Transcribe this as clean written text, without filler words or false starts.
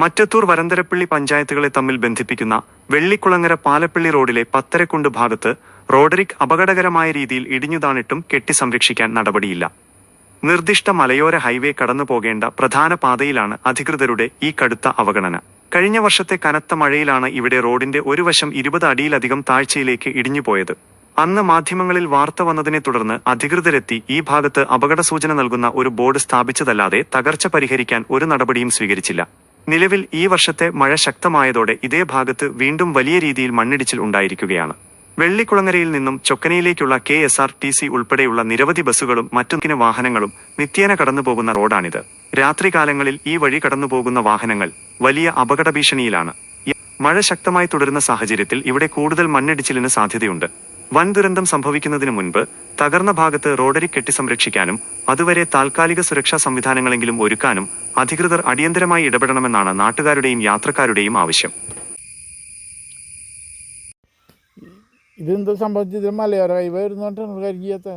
മറ്റത്തൂർ വരന്തരപ്പള്ളി പഞ്ചായത്തുകളെ തമ്മിൽ ബന്ധിപ്പിക്കുന്ന വെള്ളിക്കുളങ്ങര പാലപ്പള്ളി റോഡിലെ പത്തരക്കുണ്ട് ഭാഗത്ത് റോഡരിക് അപകടകരമായ രീതിയിൽ ഇടിഞ്ഞുതാണിട്ടും കെട്ടി സംരക്ഷിക്കാൻ നടപടിയില്ല. നിർദ്ദിഷ്ട മലയോര ഹൈവേ കടന്നു പോകേണ്ട പ്രധാന പാതയിലാണ് അധികൃതരുടെ ഈ കടുത്ത അവഗണന. കഴിഞ്ഞ വർഷത്തെ കനത്ത മഴയിലാണ് ഇവിടെ റോഡിന്റെ ഒരു വശം 20 അടിയിലധികം താഴ്ചയിലേക്ക് ഇടിഞ്ഞുപോയത്. അന്ന് മാധ്യമങ്ങളിൽ വാർത്ത വന്നതിനെ തുടർന്ന് അധികൃതരെത്തി ഈ ഭാഗത്ത് അപകട സൂചന നൽകുന്ന ഒരു ബോർഡ് സ്ഥാപിച്ചതല്ലാതെ തകർച്ച പരിഹരിക്കാൻ ഒരു നടപടിയും സ്വീകരിച്ചില്ല. നിലവിൽ ഈ വർഷത്തെ മഴ ശക്തമായതോടെ ഇതേ ഭാഗത്ത് വീണ്ടും വലിയ രീതിയിൽ മണ്ണിടിച്ചിൽ ഉണ്ടായിരിക്കുകയാണ്. വെള്ളിക്കുളങ്ങരയിൽ നിന്നും ചൊക്കനയിലേക്കുള്ള KSRTC ഉൾപ്പെടെയുള്ള നിരവധി ബസ്സുകളും മറ്റു വാഹനങ്ങളും നിത്യേന കടന്നുപോകുന്ന റോഡാണിത്. രാത്രികാലങ്ങളിൽ ഈ വഴി കടന്നുപോകുന്ന വാഹനങ്ങൾ വലിയ അപകട ഭീഷണിയിലാണ്. മഴ ശക്തമായി തുടരുന്ന സാഹചര്യത്തിൽ ഇവിടെ കൂടുതൽ മണ്ണിടിച്ചിലിന് സാധ്യതയുണ്ട്. വൻ ദുരന്തം സംഭവിക്കുന്നതിന് മുൻപ് തകർന്ന ഭാഗത്ത് റോഡരി കെട്ടി സംരക്ഷിക്കാനും അതുവരെ താൽക്കാലിക സുരക്ഷാ സംവിധാനങ്ങളെങ്കിലും ഒരുക്കാനും അധികൃതർ അടിയന്തരമായി ഇടപെടണമെന്നാണ് നാട്ടുകാരുടെയും യാത്രക്കാരുടെയും ആവശ്യം. ഇതെന്താ സംഭവിച്ചത്? മലയോര ഹൈവേ വരുന്നോണ്ടാണ് കരിക്കാത്ത